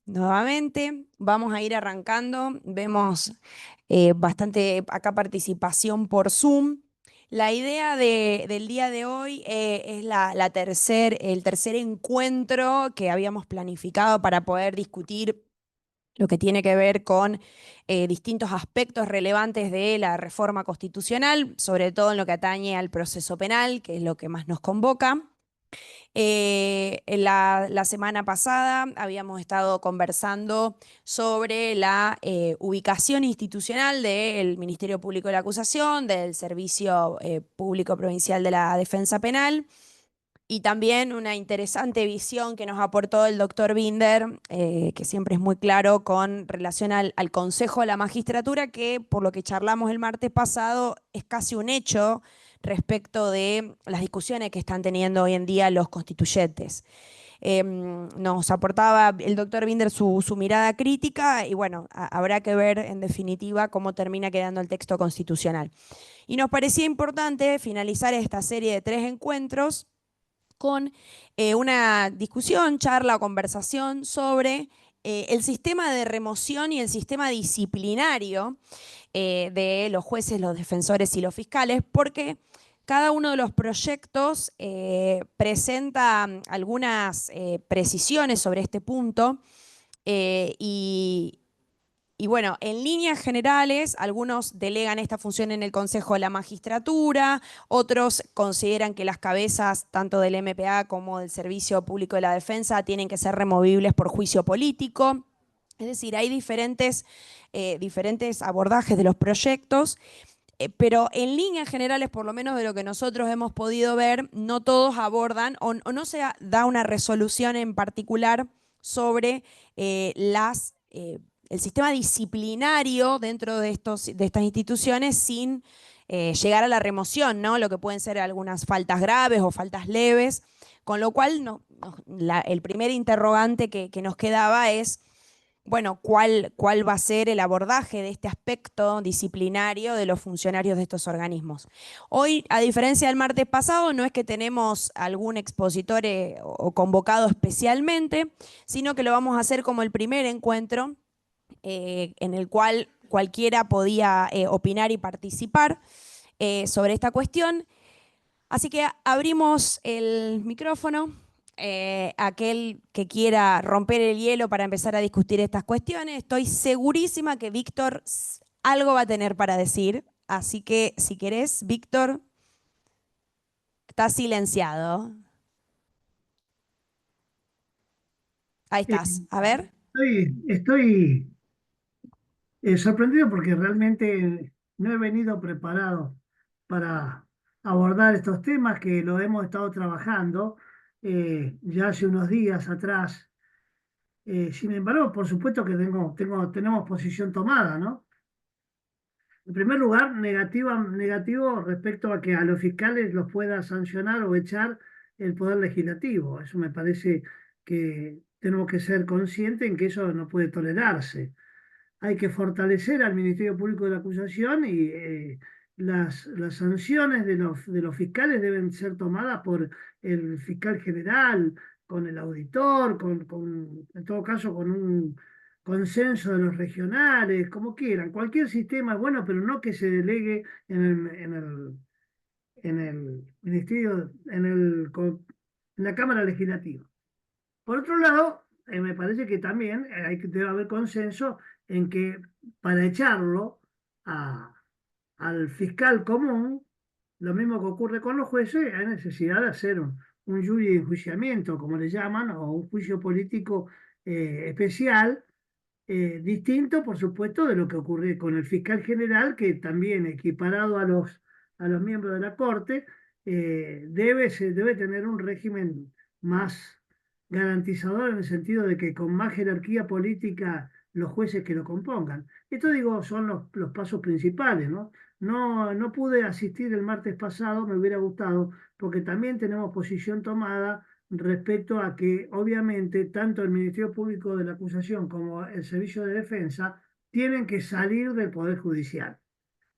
Nuevamente, vamos a ir arrancando. Vemos bastante acá participación por Zoom. La idea del día de hoy es el tercer encuentro que habíamos planificado para poder discutir lo que tiene que ver con distintos aspectos relevantes de la reforma constitucional, sobre todo en lo que atañe al proceso penal, que es lo que más nos convoca. La semana pasada habíamos estado conversando sobre la ubicación institucional del Ministerio Público de la Acusación, del Servicio Público Provincial de la Defensa Penal y también una interesante visión que nos aportó el doctor Binder, que siempre es muy claro con relación al Consejo de la Magistratura, que por lo que charlamos el martes pasado es casi un hecho respecto de las discusiones que están teniendo hoy en día los constituyentes. Nos aportaba el doctor Binder su mirada crítica y bueno, habrá que ver en definitiva cómo termina quedando el texto constitucional. Y nos parecía importante finalizar esta serie de 3 encuentros con una discusión, charla o conversación sobre el sistema de remoción y el sistema disciplinario de los jueces, los defensores y los fiscales, porque cada uno de los proyectos presenta algunas precisiones sobre este punto eh, y, y bueno, en líneas generales, algunos delegan esta función en el Consejo de la Magistratura, otros consideran que las cabezas tanto del MPA como del Servicio Público de la Defensa tienen que ser removibles por juicio político. Es decir, hay diferentes abordajes de los proyectos, pero en líneas generales, por lo menos de lo que nosotros hemos podido ver, no todos abordan o no se da una resolución en particular sobre el sistema disciplinario dentro de estas instituciones sin llegar a la remoción, ¿no? Lo que pueden ser algunas faltas graves o faltas leves, con lo cual el primer interrogante que nos quedaba es bueno, cuál va a ser el abordaje de este aspecto disciplinario de los funcionarios de estos organismos. Hoy, a diferencia del martes pasado, no es que tenemos algún expositor o convocado especialmente, sino que lo vamos a hacer como el primer encuentro en el cual cualquiera podía opinar y participar sobre esta cuestión. Así que abrimos el micrófono. Aquel que quiera romper el hielo para empezar a discutir estas cuestiones, estoy segurísima que Víctor algo va a tener para decir. Así que si querés, Víctor, está silenciado. Ahí Eh, estás. A ver. estoy sorprendido porque realmente no he venido preparado para abordar estos temas que lo hemos estado trabajando ya hace unos días atrás. Sin embargo, por supuesto que tenemos posición tomada, ¿no? En primer lugar, negativo respecto a que a los fiscales los pueda sancionar o echar el Poder Legislativo. Eso me parece que tenemos que ser conscientes en que eso no puede tolerarse. Hay que fortalecer al Ministerio Público de la Acusación y las sanciones de los fiscales deben ser tomadas por el fiscal general, con el auditor, en todo caso con un consenso de los regionales, como quieran. Cualquier sistema es bueno, pero no que se delegue en el Ministerio, en la Cámara Legislativa. Por otro lado, me parece que también debe haber consenso en que para echarlo a- al fiscal común, lo mismo que ocurre con los jueces, hay necesidad de hacer un jury de enjuiciamiento, como le llaman, o un juicio político especial, distinto, por supuesto, de lo que ocurre con el fiscal general, que también equiparado a los miembros de la Corte, debe tener un régimen más garantizador en el sentido de que con más jerarquía política los jueces que lo compongan. Esto digo, son los pasos principales, ¿no? No pude asistir el martes pasado, me hubiera gustado, porque también tenemos posición tomada respecto a que obviamente tanto el Ministerio Público de la Acusación como el Servicio de Defensa tienen que salir del Poder Judicial.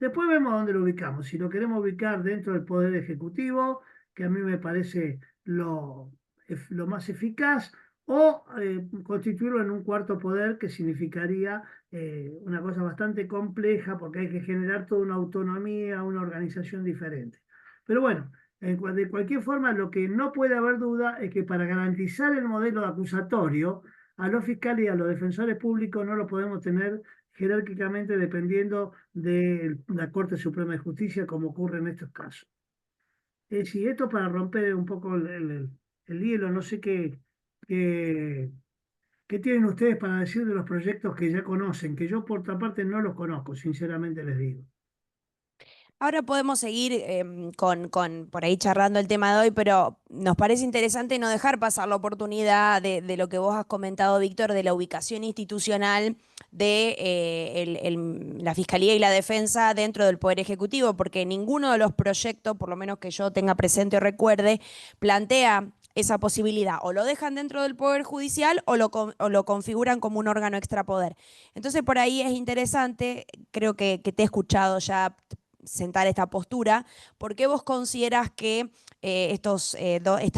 Después vemos dónde lo ubicamos. Si lo queremos ubicar dentro del Poder Ejecutivo, que a mí me parece lo más eficaz, o constituirlo en un cuarto poder, que significaría una cosa bastante compleja porque hay que generar toda una autonomía, una organización diferente. Pero bueno, de cualquier forma, lo que no puede haber duda es que para garantizar el modelo acusatorio, a los fiscales y a los defensores públicos no lo podemos tener jerárquicamente dependiendo de la Corte Suprema de Justicia, como ocurre en estos casos. Es decir, esto para romper un poco el hielo, no sé qué, qué tienen ustedes para decir de los proyectos que ya conocen, que yo por otra parte no los conozco, sinceramente les digo. Ahora podemos seguir con por ahí charlando el tema de hoy, pero nos parece interesante no dejar pasar la oportunidad de lo que vos has comentado, Víctor, de la ubicación institucional de la Fiscalía y la Defensa dentro del Poder Ejecutivo, porque ninguno de los proyectos, por lo menos que yo tenga presente o recuerde, plantea esa posibilidad. O lo dejan dentro del Poder Judicial o lo configuran como un órgano extrapoder. Entonces, por ahí es interesante, creo que te he escuchado ya sentar esta postura. ¿Por qué vos consideras que estas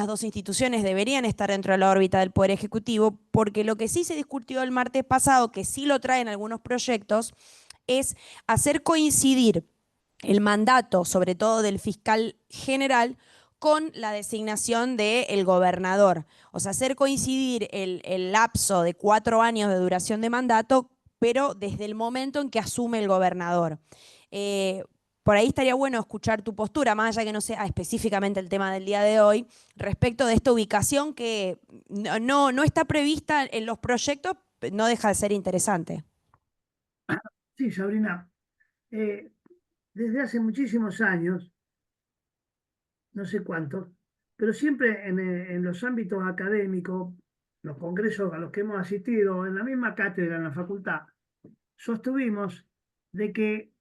dos instituciones deberían estar dentro de la órbita del Poder Ejecutivo? Porque lo que sí se discutió el martes pasado, que sí lo traen algunos proyectos, es hacer coincidir el mandato, sobre todo del fiscal general, con la designación del gobernador. O sea, hacer coincidir el lapso de 4 años de duración de mandato, pero desde el momento en que asume el gobernador. Eh, por ahí estaría bueno escuchar tu postura, más allá que no sea específicamente el tema del día de hoy, respecto de esta ubicación que no está prevista en los proyectos, no deja de ser interesante. Sí, Sabrina, eh, desde hace muchísimos años, no sé cuántos, pero siempre en los ámbitos académicos, los congresos a los que hemos asistido, en la misma cátedra, en la facultad, sostuvimos de que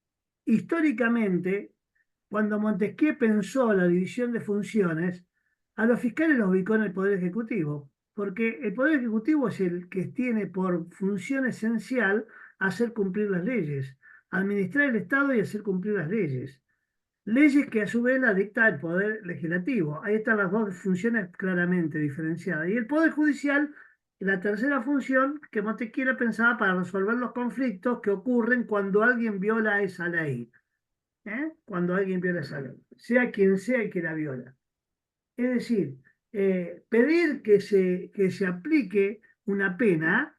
históricamente, cuando Montesquieu pensó la división de funciones, a los fiscales los ubicó en el Poder Ejecutivo, porque el Poder Ejecutivo es el que tiene por función esencial hacer cumplir las leyes, administrar el Estado y hacer cumplir las leyes. Leyes que a su vez la dicta el Poder Legislativo. Ahí están las dos funciones claramente diferenciadas. Y el Poder Judicial, la tercera función que Montesquieu pensaba para resolver los conflictos que ocurren cuando alguien viola esa ley. Cuando alguien viola esa ley, sea quien sea el que la viola. Es decir, pedir que se aplique una pena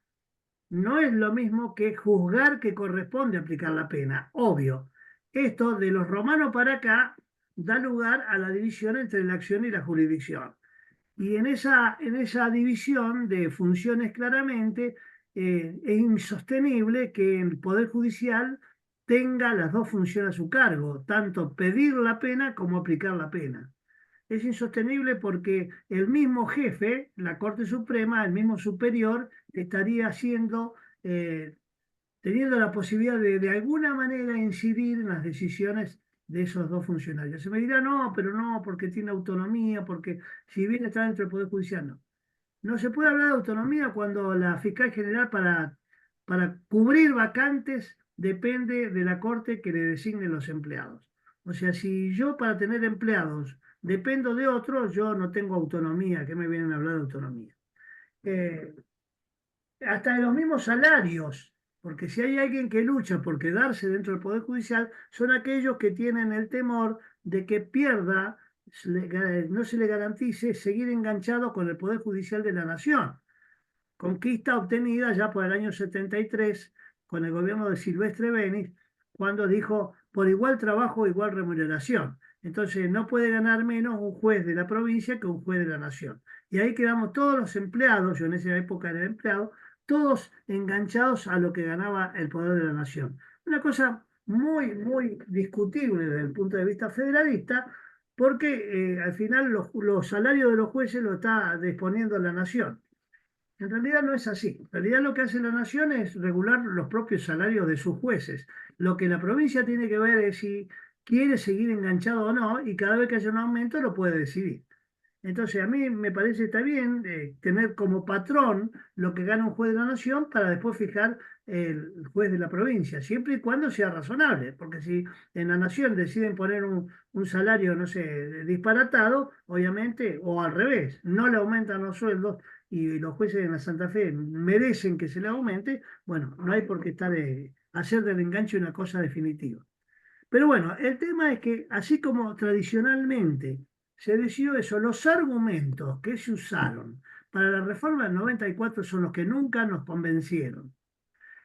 no es lo mismo que juzgar que corresponde aplicar la pena, obvio. Esto de los romanos para acá da lugar a la división entre la acción y la jurisdicción. Y en esa división de funciones claramente es insostenible que el Poder Judicial tenga las dos funciones a su cargo, tanto pedir la pena como aplicar la pena. Es insostenible porque el mismo jefe, la Corte Suprema, el mismo superior, estaría haciendo, teniendo la posibilidad de alguna manera incidir en las decisiones de esos dos funcionarios. Se me dirá, no, pero no, porque tiene autonomía, porque si bien está dentro del Poder Judicial, no. No se puede hablar de autonomía cuando la fiscal general para cubrir vacantes depende de la corte que le designe los empleados. O sea, si yo para tener empleados dependo de otros, yo no tengo autonomía. ¿Qué me vienen a hablar de autonomía? Eh, Hasta de los mismos salarios, porque si hay alguien que lucha por quedarse dentro del Poder Judicial, son aquellos que tienen el temor de que pierda, no se le garantice seguir enganchado con el Poder Judicial de la Nación, conquista obtenida ya por el año 73 con el gobierno de Silvestre Benis, cuando dijo por igual trabajo, igual remuneración. Entonces no puede ganar menos un juez de la provincia que un juez de la nación. Y ahí quedamos todos los empleados, yo en esa época era empleado, todos enganchados a lo que ganaba el poder de la nación. Una cosa muy discutible desde el punto de vista federalista, porque al final los salarios de los jueces lo está disponiendo la nación. En realidad no es así. En realidad lo que hace la nación es regular los propios salarios de sus jueces. Lo que la provincia tiene que ver es si quiere seguir enganchado o no, y cada vez que haya un aumento lo puede decidir. Entonces, a mí me parece está bien tener como patrón lo que gana un juez de la nación para después fijar el juez de la provincia, siempre y cuando sea razonable, porque si en la nación deciden poner un salario, no sé, disparatado, obviamente, o al revés, no le aumentan los sueldos y los jueces en la Santa Fe merecen que se le aumente, bueno, no hay por qué estar, hacer del enganche una cosa definitiva. Pero bueno, el tema es que así como tradicionalmente se decidió eso, los argumentos que se usaron para la reforma del 94 son los que nunca nos convencieron.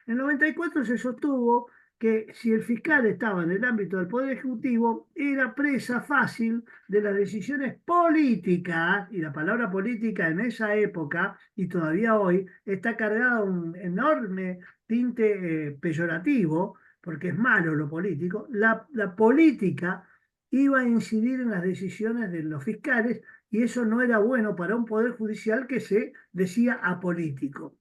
En el 94 se sostuvo que si el fiscal estaba en el ámbito del Poder Ejecutivo, era presa fácil de las decisiones políticas, y la palabra política en esa época y todavía hoy está cargada de un enorme tinte peyorativo, porque es malo lo político. La política iba a incidir en las decisiones de los fiscales y eso no era bueno para un Poder Judicial que se decía apolítico.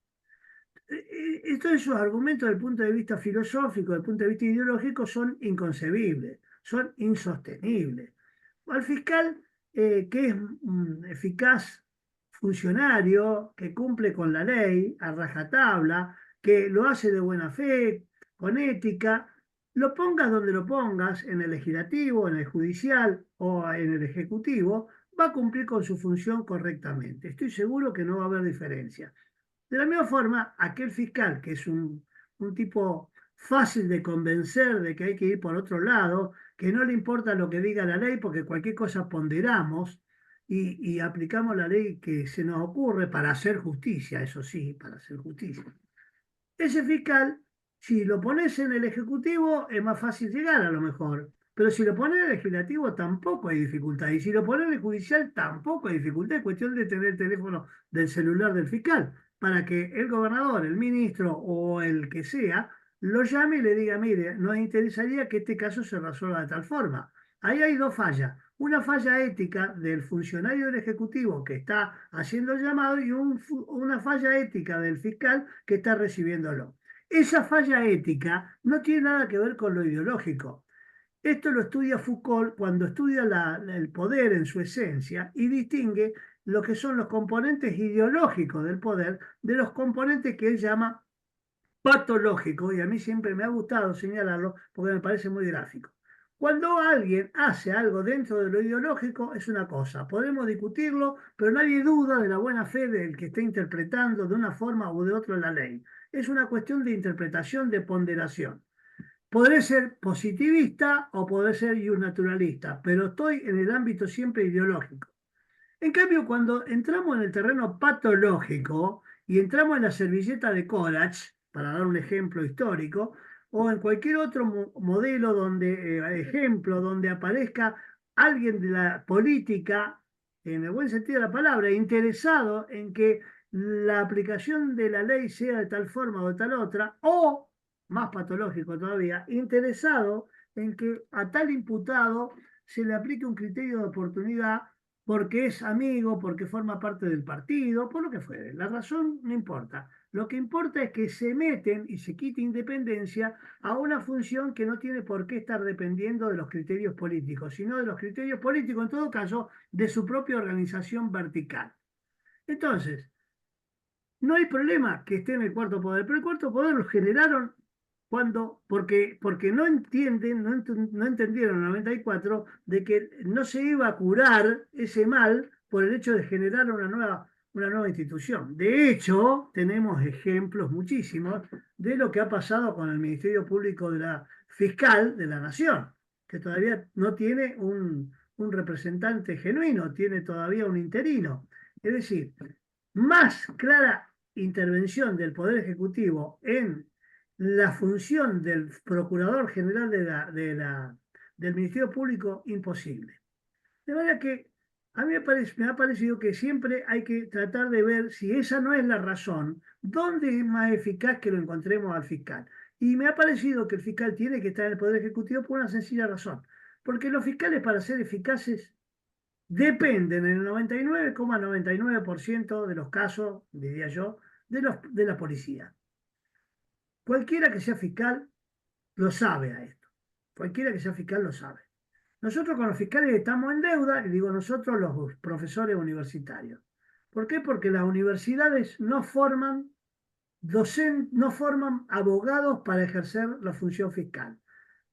Todos esos argumentos desde el punto de vista filosófico, desde el punto de vista ideológico, son inconcebibles, son insostenibles. Al fiscal, que es un eficaz funcionario, que cumple con la ley a rajatabla, que lo hace de buena fe, con ética, lo pongas donde lo pongas, en el legislativo, en el judicial o en el ejecutivo, va a cumplir con su función correctamente. Estoy seguro que no va a haber diferencia. De la misma forma, aquel fiscal, que es un tipo fácil de convencer de que hay que ir por otro lado, que no le importa lo que diga la ley, porque cualquier cosa ponderamos y aplicamos la ley que se nos ocurre para hacer justicia, eso sí, para hacer justicia. Ese fiscal, si lo pones en el Ejecutivo, es más fácil llegar a lo mejor. Pero si lo pones en el Legislativo, tampoco hay dificultad. Y si lo pones en el Judicial, tampoco hay dificultad. Es cuestión de tener el teléfono del celular del fiscal para que el gobernador, el ministro o el que sea, lo llame y le diga, mire, nos interesaría que este caso se resuelva de tal forma. Ahí hay dos fallas. Una falla ética del funcionario del Ejecutivo que está haciendo el llamado y una falla ética del fiscal que está recibiéndolo. Esa falla ética no tiene nada que ver con lo ideológico. Esto lo estudia Foucault cuando estudia el poder en su esencia y distingue lo que son los componentes ideológicos del poder de los componentes que él llama patológicos, y a mí siempre me ha gustado señalarlo porque me parece muy gráfico. Cuando alguien hace algo dentro de lo ideológico es una cosa, podemos discutirlo, pero nadie duda de la buena fe del que esté interpretando de una forma u de otra la ley. Es una cuestión de interpretación, de ponderación. Podré ser positivista o podré ser naturalista, pero estoy en el ámbito siempre ideológico. En cambio, cuando entramos en el terreno patológico y entramos en la servilleta de Korach, para dar un ejemplo histórico, o en cualquier otro modelo donde, ejemplo, donde aparezca alguien de la política, en el buen sentido de la palabra, interesado en que la aplicación de la ley sea de tal forma o de tal otra, o, más patológico todavía, interesado en que a tal imputado se le aplique un criterio de oportunidad porque es amigo, porque forma parte del partido, por lo que fuere. La razón no importa. Lo que importa es que se meten y se quite independencia a una función que no tiene por qué estar dependiendo de los criterios políticos, sino de los criterios políticos, en todo caso, de su propia organización vertical. Entonces, no hay problema que esté en el cuarto poder, pero el cuarto poder lo generaron porque no entienden, no entendieron en el 94 de que no se iba a curar ese mal por el hecho de generar una nueva institución. De hecho, tenemos ejemplos muchísimos de lo que ha pasado con el Ministerio Público de la Fiscal de la Nación, que todavía no tiene un representante genuino, tiene todavía un interino. Es decir, más clara intervención del Poder Ejecutivo en la función del Procurador General del Ministerio Público, imposible. De manera que a mí me ha parecido que siempre hay que tratar de ver si esa no es la razón, dónde es más eficaz que lo encontremos al fiscal. Y me ha parecido que el fiscal tiene que estar en el Poder Ejecutivo por una sencilla razón. Porque los fiscales, para ser eficaces, dependen en el 99,99% de los casos, diría yo, de la policía. Cualquiera que sea fiscal lo sabe a esto. Cualquiera que sea fiscal lo sabe. Nosotros con los fiscales estamos en deuda, y digo nosotros los profesores universitarios. ¿Por qué? Porque las universidades no forman abogados para ejercer la función fiscal.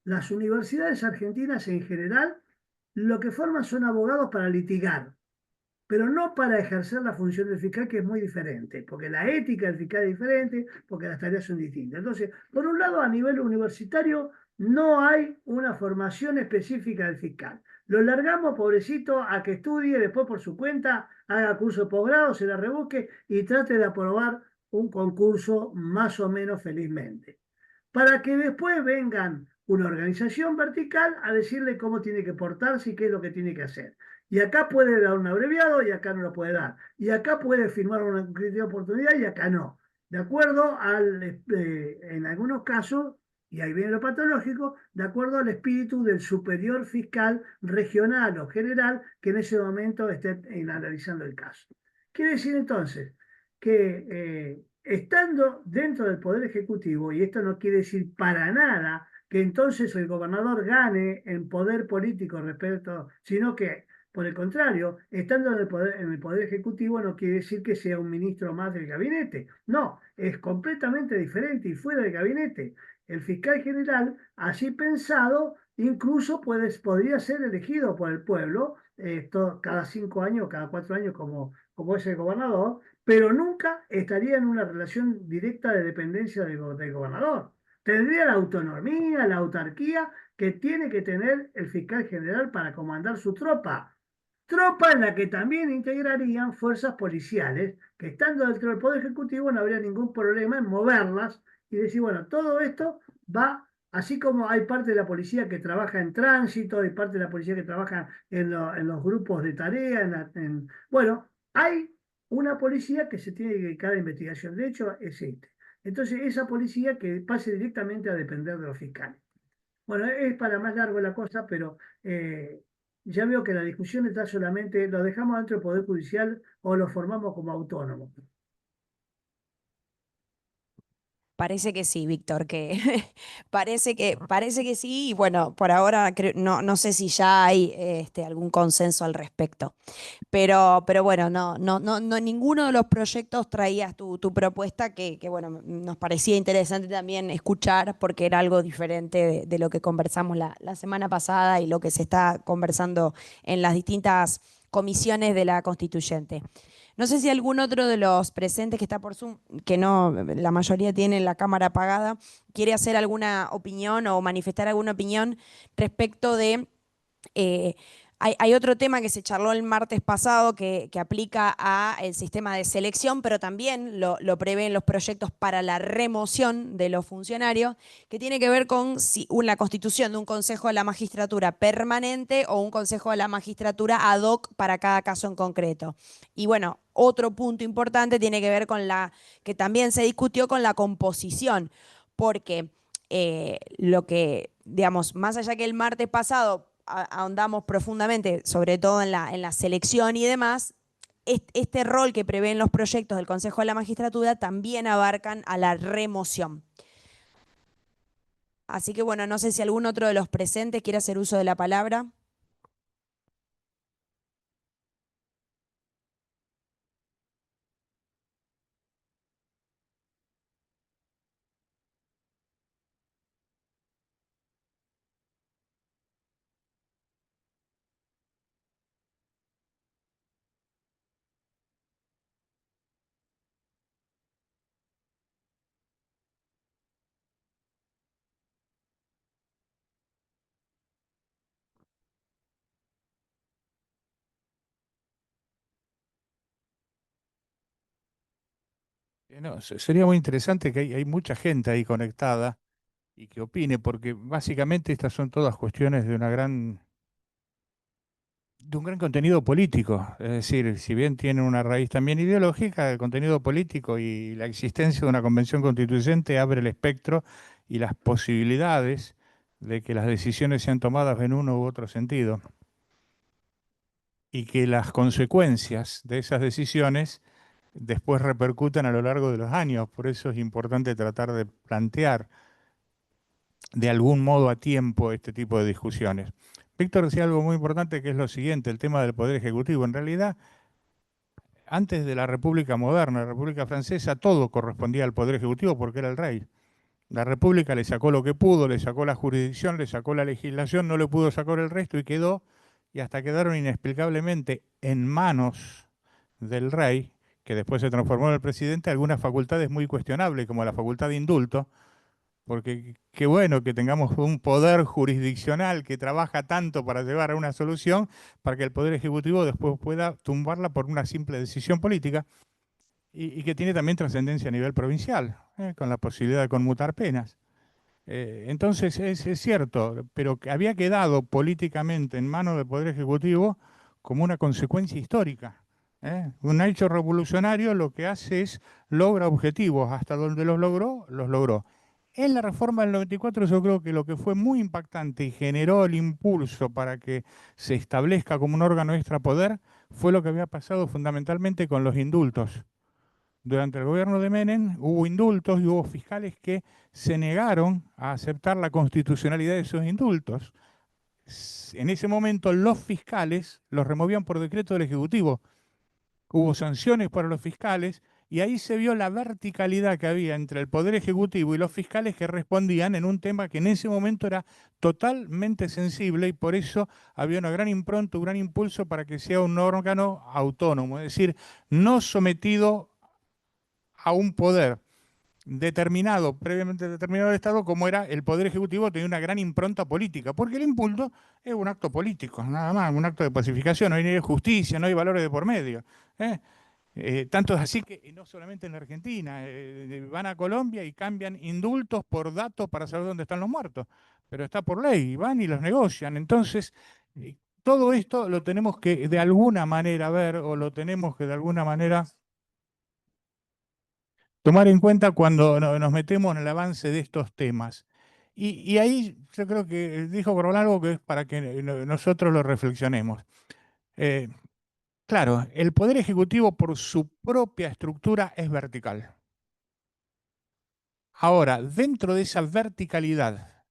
Las universidades argentinas en general lo que forman son abogados para litigar. pero no para ejercer la función del fiscal, que es muy diferente, porque la ética del fiscal es diferente, porque las tareas son distintas. Entonces, por un lado, a nivel universitario, no hay una formación específica del fiscal. Lo largamos, pobrecito, a que estudie, después por su cuenta, haga curso de posgrado, se la rebusque y trate de aprobar un concurso más o menos felizmente. Para que después vengan una organización vertical a decirle cómo tiene que portarse y qué es lo que tiene que hacer. Y acá puede dar un abreviado y acá no lo puede dar. Y acá puede firmar un criterio de oportunidad y acá no. De acuerdo en algunos casos, y ahí viene lo patológico, de acuerdo al espíritu del superior fiscal regional o general que en ese momento esté analizando el caso. Quiere decir entonces que estando dentro del Poder Ejecutivo, y esto no quiere decir para nada que entonces el gobernador gane en poder político respecto, sino que, por el contrario, estando en el poder Ejecutivo no quiere decir que sea un ministro más del gabinete. No, es completamente diferente y fuera del gabinete. El fiscal general, así pensado, incluso podría ser elegido por el pueblo, esto cada 5 años, cada 4 años, como es el gobernador, pero nunca estaría en una relación directa de dependencia del gobernador. Tendría la autonomía, la autarquía que tiene que tener el fiscal general para comandar su tropa. Tropa en la que también integrarían fuerzas policiales, que estando dentro del Poder Ejecutivo no habría ningún problema en moverlas y decir, bueno, todo esto va, así como hay parte de la policía que trabaja en tránsito, hay parte de la policía que trabaja en los grupos de tarea, bueno, hay una policía que se tiene que dedicar a la investigación. De hecho, es este. Entonces, esa policía que pase directamente a depender de los fiscales. Bueno, es para más largo la cosa, pero ya veo que la discusión está solamente, ¿lo dejamos dentro del Poder Judicial o lo formamos como autónomo? Parece que sí, Víctor, que parece que sí, y bueno, por ahora no sé si ya hay algún consenso al respecto. Pero bueno, no, ninguno de los proyectos traías tu propuesta, bueno, nos parecía interesante también escuchar, porque era algo diferente de lo que conversamos la semana pasada y lo que se está conversando en las distintas comisiones de la Constituyente. No sé si algún otro de los presentes que está por Zoom, que no, la mayoría tiene la cámara apagada, quiere hacer alguna opinión o manifestar alguna opinión respecto de eh, hay otro tema que se charló el martes pasado que aplica al sistema de selección, pero también lo prevén los proyectos para la remoción de los funcionarios, que tiene que ver con la constitución de un Consejo de la Magistratura permanente o un Consejo de la Magistratura ad hoc para cada caso en concreto. Y bueno, otro punto importante tiene que ver con que también se discutió con la composición, porque lo que, digamos, más allá que el martes pasado ahondamos profundamente, sobre todo en la selección y demás, este rol que prevén los proyectos del Consejo de la Magistratura también abarcan a la remoción. Así que bueno, no sé si algún otro de los presentes quiere hacer uso de la palabra. No, sería muy interesante que hay mucha gente ahí conectada y que opine, porque básicamente estas son todas cuestiones de un gran contenido político. Es decir, si bien tienen una raíz también ideológica, el contenido político y la existencia de una convención constituyente abre el espectro y las posibilidades de que las decisiones sean tomadas en uno u otro sentido y que las consecuencias de esas decisiones después repercutan a lo largo de los años. Por eso es importante tratar de plantear de algún modo a tiempo este tipo de discusiones. Víctor decía algo muy importante que es lo siguiente, el tema del Poder Ejecutivo. En realidad, antes de la República moderna, la República Francesa, todo correspondía al Poder Ejecutivo porque era el rey. La República le sacó lo que pudo, le sacó la jurisdicción, le sacó la legislación, no le pudo sacar el resto y quedó y hasta quedaron inexplicablemente en manos del rey, que después se transformó en el presidente, algunas facultades muy cuestionables, como la facultad de indulto, porque qué bueno que tengamos un poder jurisdiccional que trabaja tanto para llevar a una solución, para que el Poder Ejecutivo después pueda tumbarla por una simple decisión política, y que tiene también trascendencia a nivel provincial, con la posibilidad de conmutar penas. Entonces es cierto, pero que había quedado políticamente en manos del Poder Ejecutivo como una consecuencia histórica. Un hecho revolucionario lo que hace es logra objetivos, hasta donde los logró, los logró. En la reforma del 94 yo creo que lo que fue muy impactante y generó el impulso para que se establezca como un órgano extrapoder fue lo que había pasado fundamentalmente con los indultos. Durante el gobierno de Menem hubo indultos y hubo fiscales que se negaron a aceptar la constitucionalidad de esos indultos. En ese momento los fiscales los removían por decreto del Ejecutivo. Hubo sanciones para los fiscales y ahí se vio la verticalidad que había entre el Poder Ejecutivo y los fiscales que respondían en un tema que en ese momento era totalmente sensible y por eso había una gran impronta, un gran impulso para que sea un órgano autónomo, es decir, no sometido a un poder determinado, previamente determinado del Estado, como era el Poder Ejecutivo, tenía una gran impronta política, porque el indulto es un acto político, nada más, un acto de pacificación, no hay ni justicia, no hay valores de por medio. ¿eh? Tanto es así que no solamente en la Argentina, van a Colombia y cambian indultos por datos para saber dónde están los muertos, pero está por ley, van y los negocian. Entonces, todo esto lo tenemos que de alguna manera ver o lo tenemos que de alguna manera tomar en cuenta cuando nos metemos en el avance de estos temas. Y ahí yo creo que dijo Corral algo que es para que nosotros lo reflexionemos. Eh, claro, el Poder Ejecutivo por su propia estructura es vertical. Ahora, dentro de esa verticalidad,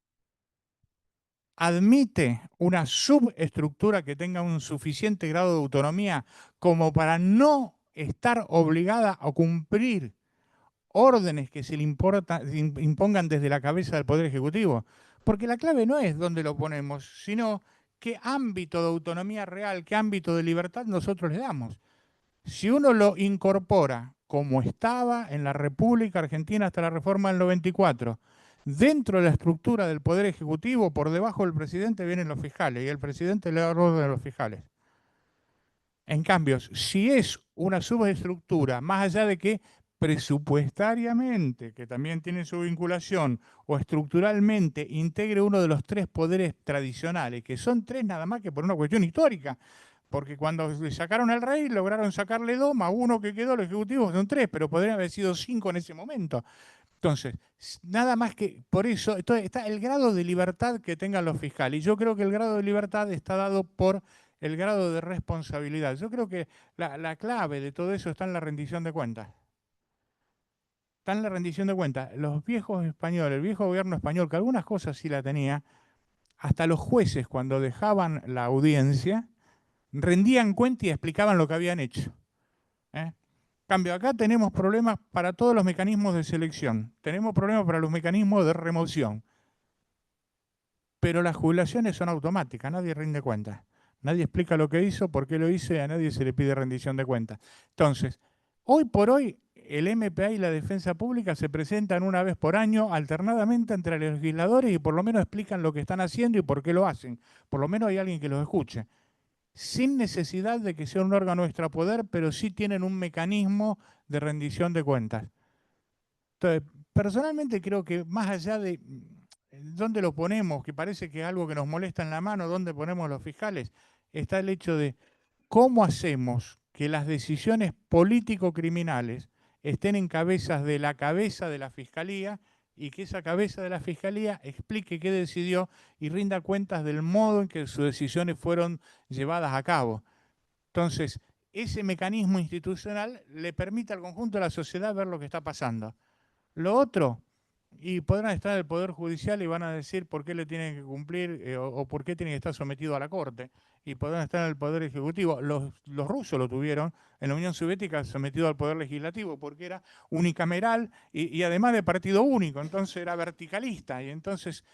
admite una subestructura que tenga un suficiente grado de autonomía como para no estar obligada a cumplir órdenes que se le impongan desde la cabeza del Poder Ejecutivo. Porque la clave no es dónde lo ponemos, sino qué ámbito de autonomía real, qué ámbito de libertad nosotros le damos. Si uno lo incorpora como estaba en la República Argentina hasta la reforma del 94, dentro de la estructura del Poder Ejecutivo, por debajo del presidente vienen los fiscales y el presidente le da orden a los fiscales. En cambio, si es una subestructura, más allá de que presupuestariamente, que también tiene su vinculación, o estructuralmente integre uno de los tres poderes tradicionales, que son tres nada más que por una cuestión histórica, porque cuando le sacaron al rey lograron sacarle dos, más uno que quedó, los ejecutivos son tres, pero podrían haber sido cinco en ese momento. Entonces, nada más que por eso, entonces está el grado de libertad que tengan los fiscales. Y yo creo que el grado de libertad está dado por el grado de responsabilidad. Yo creo que la clave de todo eso está en la rendición de cuentas. Está en la rendición de cuentas. Los viejos españoles, el viejo gobierno español, que algunas cosas sí la tenía, hasta los jueces cuando dejaban la audiencia, rendían cuenta y explicaban lo que habían hecho. ¿eh? Cambio, acá tenemos problemas para todos los mecanismos de selección, tenemos problemas para los mecanismos de remoción, pero las jubilaciones son automáticas, nadie rinde cuentas, nadie explica lo que hizo, por qué lo hizo y a nadie se le pide rendición de cuentas. Entonces, hoy por hoy, el MPA y la defensa pública se presentan una vez por año alternadamente entre los legisladores y por lo menos explican lo que están haciendo y por qué lo hacen. Por lo menos hay alguien que los escuche. Sin necesidad de que sea un órgano extrapoder, pero sí tienen un mecanismo de rendición de cuentas. Entonces, personalmente creo que más allá de dónde lo ponemos, que parece que es algo que nos molesta en la mano, dónde ponemos los fiscales, está el hecho de cómo hacemos que las decisiones político-criminales estén en cabeza de la Fiscalía y que esa cabeza de la Fiscalía explique qué decidió y rinda cuentas del modo en que sus decisiones fueron llevadas a cabo. Entonces, ese mecanismo institucional le permite al conjunto de la sociedad ver lo que está pasando. Lo otro, y podrán estar en el Poder Judicial y van a decir por qué le tienen que cumplir o por qué tiene que estar sometido a la Corte. Y podrán estar en el Poder Ejecutivo. Los rusos lo tuvieron en la Unión Soviética sometido al Poder Legislativo porque era unicameral y además de partido único. Entonces era verticalista. Y entonces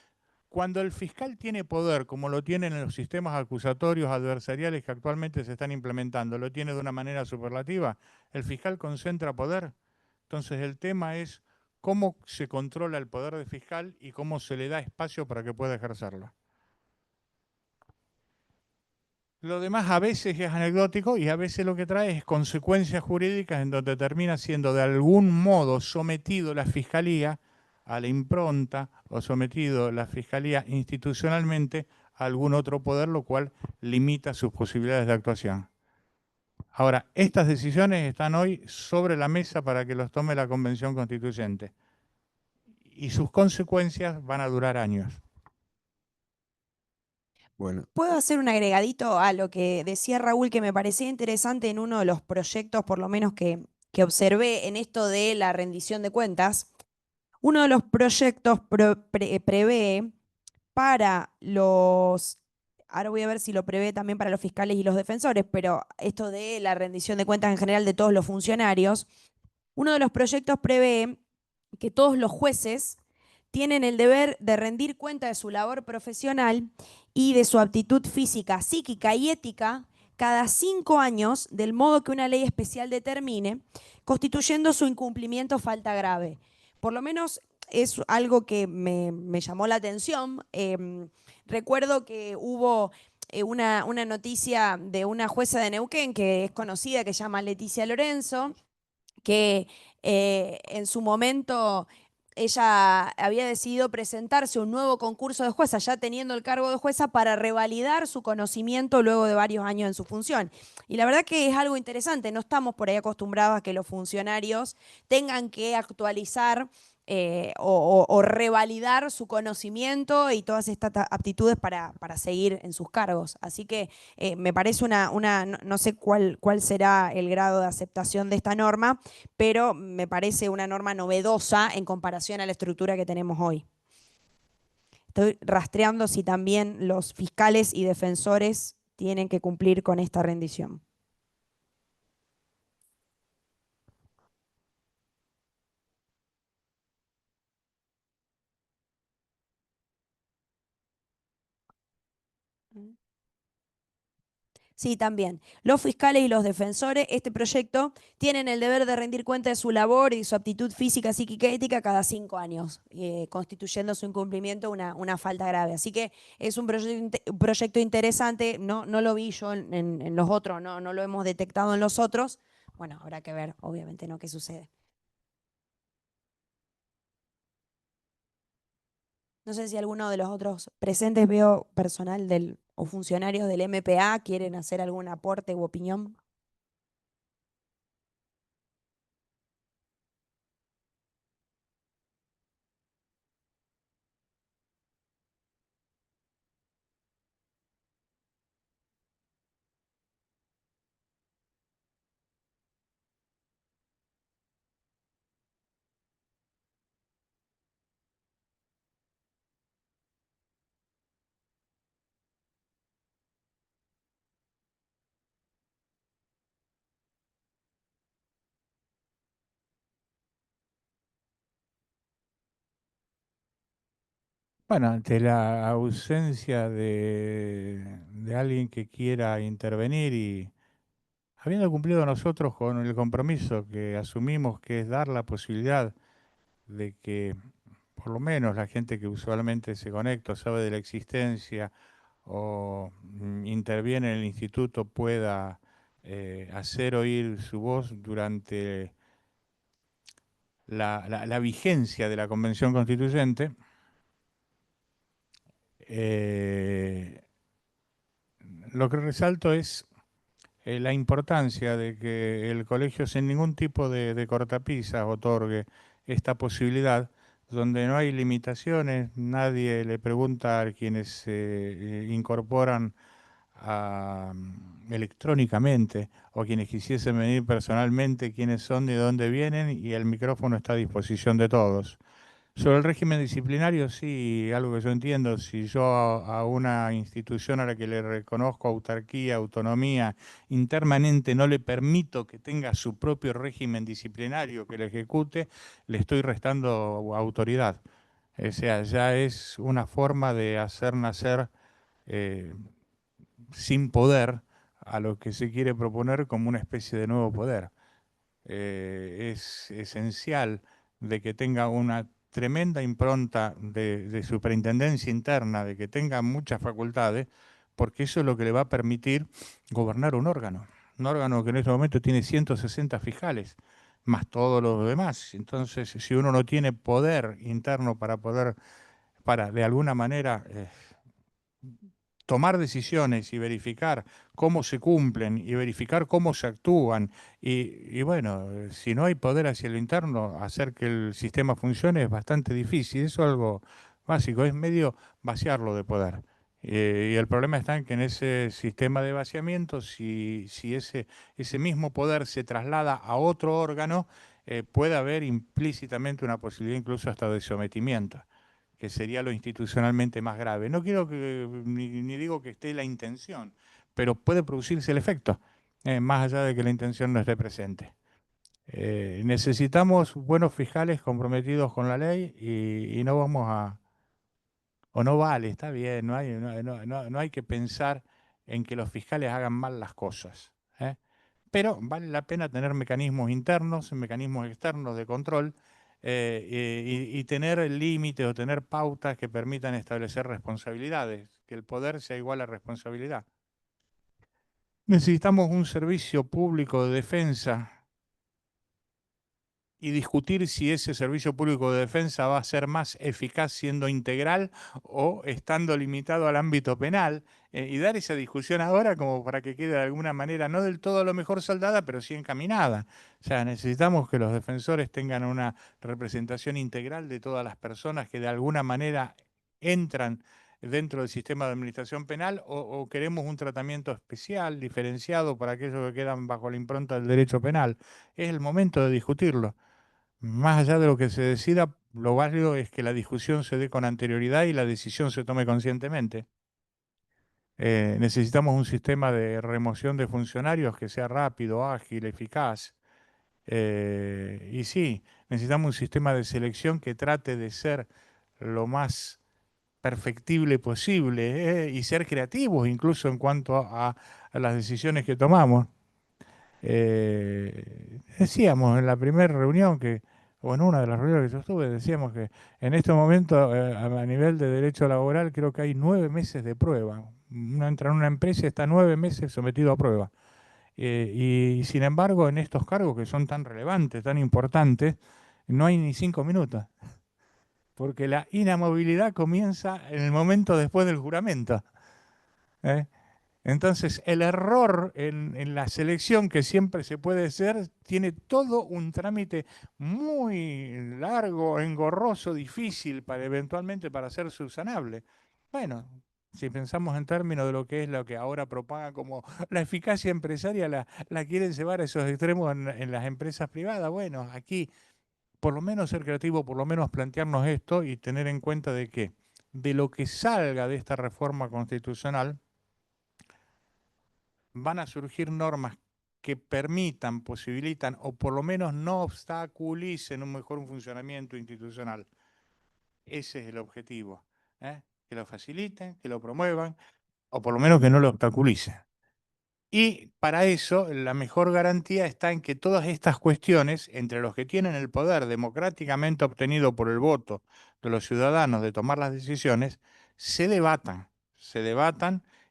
Cuando el fiscal tiene poder, como lo tienen en los sistemas acusatorios adversariales que actualmente se están implementando, lo tiene de una manera superlativa, el fiscal concentra poder. Entonces el tema es cómo se controla el poder del fiscal y cómo se le da espacio para que pueda ejercerlo. Lo demás a veces es anecdótico y a veces lo que trae es consecuencias jurídicas en donde termina siendo de algún modo sometido la fiscalía a la impronta o sometido la fiscalía institucionalmente a algún otro poder, lo cual limita sus posibilidades de actuación. Ahora, estas decisiones están hoy sobre la mesa para que los tome la Convención Constituyente y sus consecuencias van a durar años. Bueno, ¿Puedo hacer un agregadito a lo que decía Raúl, que me parecía interesante en uno de los proyectos, por lo menos que observé en esto de la rendición de cuentas? Uno de los proyectos prevé para los, ahora voy a ver si lo prevé también para los fiscales y los defensores, pero esto de la rendición de cuentas en general de todos los funcionarios, uno de los proyectos prevé que todos los jueces tienen el deber de rendir cuenta de su labor profesional y de su aptitud física, psíquica y ética cada 5 años, del modo que una ley especial determine, constituyendo su incumplimiento falta grave. Por lo menos es algo que me llamó la atención. Recuerdo que hubo una noticia de una jueza de Neuquén que es conocida, que se llama Leticia Lorenzo, que en su momento ella había decidido presentarse a un nuevo concurso de jueza, ya teniendo el cargo de jueza, para revalidar su conocimiento luego de varios años en su función. Y la verdad que es algo interesante, no estamos por ahí acostumbrados a que los funcionarios tengan que actualizar o revalidar su conocimiento y todas estas aptitudes para seguir en sus cargos. Así que me parece no sé cuál será el grado de aceptación de esta norma, pero me parece una norma novedosa en comparación a la estructura que tenemos hoy. Estoy rastreando si también los fiscales y defensores tienen que cumplir con esta rendición. Sí, también. Los fiscales y los defensores, este proyecto, tienen el deber de rendir cuenta de su labor y su aptitud física, psíquica y ética cada 5 años, constituyendo su incumplimiento una falta grave. Así que es un proyecto interesante, no lo vi yo en los otros, no lo hemos detectado en los otros. Bueno, habrá que ver, obviamente, ¿no?, qué sucede. No sé si alguno de los otros presentes, veo personal o funcionarios del MPA, quieren hacer algún aporte u opinión. Bueno, ante la ausencia de alguien que quiera intervenir y habiendo cumplido nosotros con el compromiso que asumimos, que es dar la posibilidad de que por lo menos la gente que usualmente se conecta, sabe de la existencia o interviene en el instituto pueda hacer oír su voz durante la vigencia de la Convención Constituyente. Lo que resalto es la importancia de que el colegio sin ningún tipo de cortapisas otorgue esta posibilidad, donde no hay limitaciones, nadie le pregunta a quienes se incorporan electrónicamente o quienes quisiesen venir personalmente quiénes son, de dónde vienen, y el micrófono está a disposición de todos. Sobre el régimen disciplinario, sí, algo que yo entiendo, si yo a una institución a la que le reconozco autarquía, autonomía intermanente, no le permito que tenga su propio régimen disciplinario que le ejecute, le estoy restando autoridad. O sea, ya es una forma de hacer nacer eh, sin poder a lo que se quiere proponer como una especie de nuevo poder. Es esencial de que tenga una tremenda impronta de superintendencia interna, de que tenga muchas facultades, porque eso es lo que le va a permitir gobernar un órgano que en este momento tiene 160 fiscales, más todos los demás. Entonces, si uno no tiene poder interno para poder, para de alguna manera tomar decisiones y verificar cómo se cumplen y verificar cómo se actúan. Y bueno, si no hay poder hacia lo interno, hacer que el sistema funcione es bastante difícil. Eso es algo básico, es medio vaciarlo de poder. Y el problema está en que en ese sistema de vaciamiento, si ese mismo poder se traslada a otro órgano, puede haber implícitamente una posibilidad incluso hasta de sometimiento, que sería lo institucionalmente más grave. No quiero que, ni digo que esté la intención, pero puede producirse el efecto, más allá de que la intención no esté presente. Necesitamos buenos fiscales comprometidos con la ley y no vamos a, o no vale, está bien, no hay que pensar en que los fiscales hagan mal las cosas, ¿eh? Pero vale la pena tener mecanismos internos, mecanismos externos de control, y tener límites o tener pautas que permitan establecer responsabilidades, que el poder sea igual a responsabilidad. Necesitamos un servicio público de defensa y discutir si ese servicio público de defensa va a ser más eficaz siendo integral o estando limitado al ámbito penal, y dar esa discusión ahora como para que quede de alguna manera no del todo a lo mejor saldada, pero sí encaminada. O sea, necesitamos que los defensores tengan una representación integral de todas las personas que de alguna manera entran dentro del sistema de administración penal, o queremos un tratamiento especial, diferenciado para aquellos que quedan bajo la impronta del derecho penal. Es el momento de discutirlo. Más allá de lo que se decida, lo válido es que la discusión se dé con anterioridad y la decisión se tome conscientemente. Necesitamos un sistema de remoción de funcionarios que sea rápido, ágil, eficaz. Y sí, necesitamos un sistema de selección que trate de ser lo más perfectible posible, y ser creativos incluso en cuanto a las decisiones que tomamos. Decíamos en la primera reunión que, o en una de las reuniones que yo estuve, decíamos que en este momento, a nivel de derecho laboral, creo que hay 9 meses de prueba. Uno entra en una empresa y está 9 meses sometido a prueba. Y sin embargo, en estos cargos que son tan relevantes, tan importantes, no hay ni 5 minutos, porque la inamovilidad comienza en el momento después del juramento. ¿Eh? Entonces, el error en la selección que siempre se puede hacer tiene todo un trámite muy largo, engorroso, difícil para eventualmente para ser subsanable. Bueno, si pensamos en términos de lo que es lo que ahora propaga como la eficacia empresaria, la quieren llevar a esos extremos en las empresas privadas. Bueno, aquí por lo menos ser creativo, por lo menos plantearnos esto y tener en cuenta de que de lo que salga de esta reforma constitucional, van a surgir normas que permitan, posibilitan o por lo menos no obstaculicen un mejor funcionamiento institucional. Ese es el objetivo, ¿eh? Que lo faciliten, que lo promuevan o por lo menos que no lo obstaculicen. Y para eso, la mejor garantía está en que todas estas cuestiones, entre los que tienen el poder democráticamente obtenido por el voto de los ciudadanos de tomar las decisiones, se debatan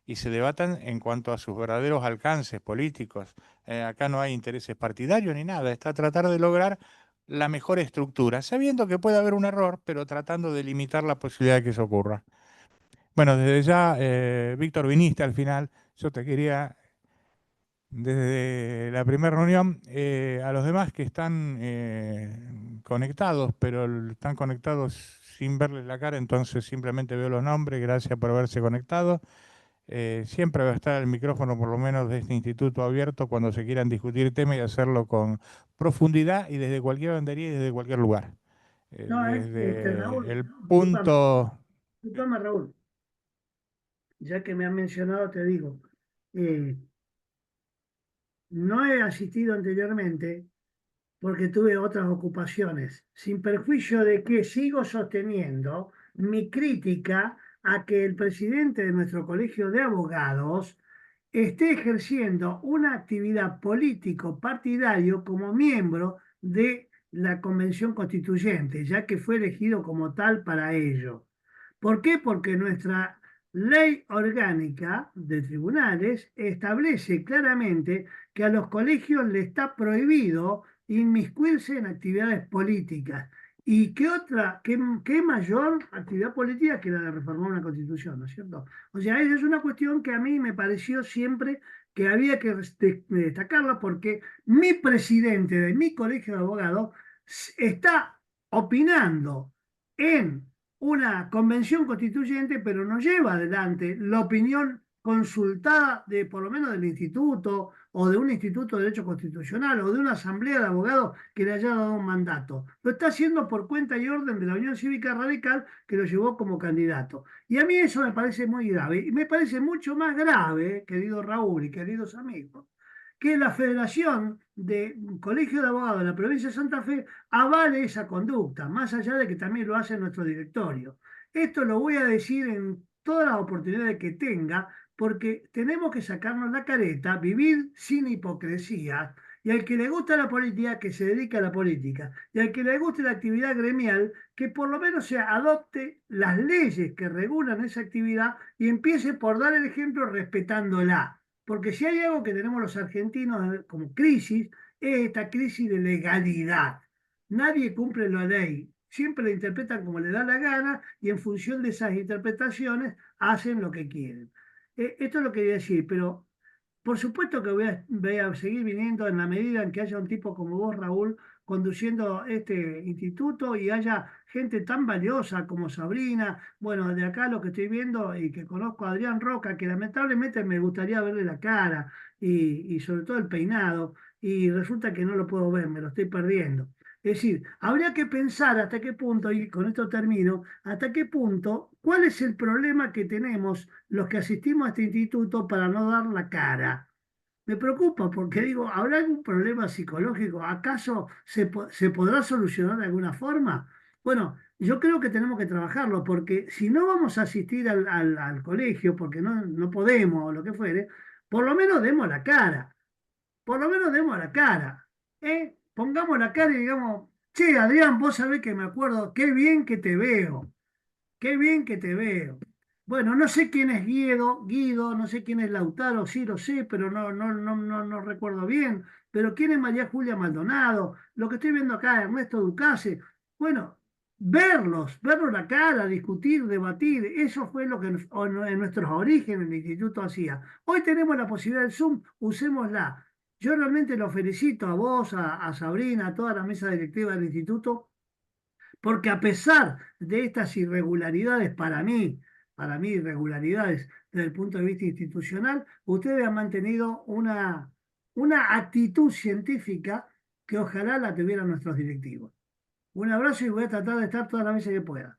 y se debatan en cuanto a sus verdaderos alcances políticos. Acá no hay intereses partidarios ni nada, está tratar de lograr la mejor estructura, sabiendo que puede haber un error, pero tratando de limitar la posibilidad de que eso ocurra. Bueno, desde ya, Víctor, viniste al final. Yo te quería desde la primera reunión, a los demás que están conectados, pero están conectados sin verles la cara, entonces simplemente veo los nombres, gracias por haberse conectado. Siempre va a estar el micrófono, por lo menos de este instituto, abierto cuando se quieran discutir temas y hacerlo con profundidad y desde cualquier bandería y desde cualquier lugar. No, Desde Raúl, el discúlpame, punto... discúlpame, Raúl, ya que me han mencionado, te digo, eh, no he asistido anteriormente porque tuve otras ocupaciones, sin perjuicio de que sigo sosteniendo mi crítica a que el presidente de nuestro colegio de abogados esté ejerciendo una actividad político-partidario como miembro de la Convención Constituyente, ya que fue elegido como tal para ello. ¿Por qué? Porque nuestra ley orgánica de tribunales establece claramente que a los colegios le está prohibido inmiscuirse en actividades políticas. ¿Y qué mayor actividad política que la de reformar una constitución, ¿no es cierto? O sea, esa es una cuestión que a mí me pareció siempre que había que destacarla porque mi presidente de mi colegio de abogados está opinando en una convención constituyente, pero no lleva adelante la opinión consultada de por lo menos del instituto o de un instituto de derecho constitucional o de una asamblea de abogados que le haya dado un mandato. Lo está haciendo por cuenta y orden de la Unión Cívica Radical que lo llevó como candidato. Y a mí eso me parece muy grave. Y me parece mucho más grave, querido Raúl y queridos amigos, que la Federación de Colegios de Abogados de la provincia de Santa Fe avale esa conducta, más allá de que también lo hace nuestro directorio. Esto lo voy a decir en todas las oportunidades que tenga, porque tenemos que sacarnos la careta, vivir sin hipocresía, y al que le gusta la política, que se dedique a la política, y al que le guste la actividad gremial, que por lo menos se adopte las leyes que regulan esa actividad y empiece por dar el ejemplo respetándola. Porque si hay algo que tenemos los argentinos como crisis, es esta crisis de legalidad. Nadie cumple la ley, siempre la interpretan como le da la gana y en función de esas interpretaciones hacen lo que quieren. Esto es lo que quería decir, pero por supuesto que voy a seguir viniendo en la medida en que haya un tipo como vos, Raúl, conduciendo este instituto y haya gente tan valiosa como Sabrina. Bueno, de acá lo que estoy viendo y que conozco a Adrián Roca, que lamentablemente me gustaría verle la cara y sobre todo el peinado, y resulta que no lo puedo ver, me lo estoy perdiendo. Es decir, habría que pensar hasta qué punto, y con esto termino, hasta qué punto, cuál es el problema que tenemos los que asistimos a este instituto para no dar la cara. Me preocupa porque digo, ¿habrá algún problema psicológico? ¿Acaso se podrá solucionar de alguna forma? Bueno, yo creo que tenemos que trabajarlo porque si no vamos a asistir al colegio, porque no podemos o lo que fuere, por lo menos demos la cara, por lo menos demos la cara, ¿eh? Pongamos la cara y digamos, che, Adrián, vos sabés que me acuerdo, qué bien que te veo. Qué bien que te veo. Bueno, no sé quién es Guido, no sé quién es Lautaro, sí lo sé, pero no recuerdo bien. Pero quién es María Julia Maldonado, lo que estoy viendo acá, Ernesto Ducase. Bueno, verlos la cara, discutir, debatir, eso fue lo que en nuestros orígenes el instituto hacía. Hoy tenemos la posibilidad del Zoom, usémosla. Yo realmente los felicito a vos, a Sabrina, a toda la mesa directiva del instituto porque a pesar de estas irregularidades para mí irregularidades desde el punto de vista institucional, ustedes han mantenido una actitud científica que ojalá la tuvieran nuestros directivos. Un abrazo y voy a tratar de estar todas las veces que pueda.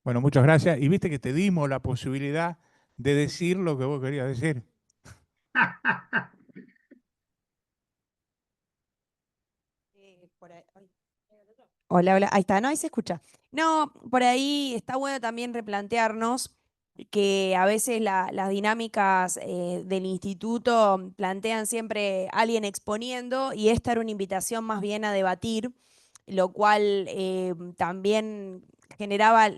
Bueno, muchas gracias. Y viste que te dimos la posibilidad de decir lo que vos querías decir. Hola, hola, ahí está, no, ahí se escucha. No, por ahí está bueno también replantearnos que a veces las dinámicas del instituto plantean siempre alguien exponiendo y esta era una invitación más bien a debatir, lo cual también generaba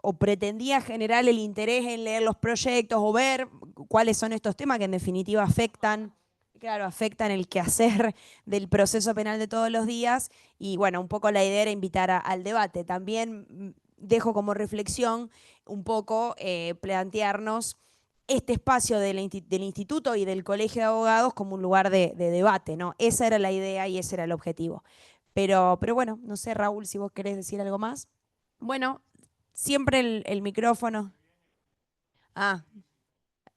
o pretendía generar el interés en leer los proyectos o ver cuáles son estos temas que en definitiva afectan. Claro, afectan el quehacer del proceso penal de todos los días y bueno, un poco la idea era invitar al debate. También dejo como reflexión un poco plantearnos este espacio del instituto y del colegio de abogados como un lugar de debate, ¿no? Esa era la idea y ese era el objetivo. Pero bueno, no sé, Raúl, si vos querés decir algo más. Bueno, siempre el micrófono. Ah,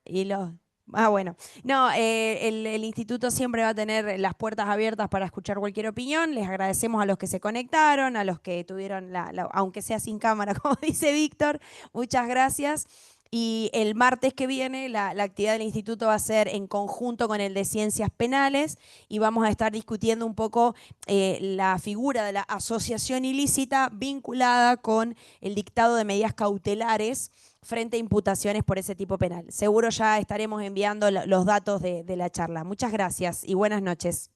y los... Ah, bueno. No, el instituto siempre va a tener las puertas abiertas para escuchar cualquier opinión. Les agradecemos a los que se conectaron, a los que tuvieron aunque sea sin cámara, como dice Víctor, muchas gracias. Y el martes que viene la actividad del instituto va a ser en conjunto con el de Ciencias Penales y vamos a estar discutiendo un poco la figura de la asociación ilícita vinculada con el dictado de medidas cautelares frente a imputaciones por ese tipo penal. Seguro ya estaremos enviando los datos de la charla. Muchas gracias y buenas noches.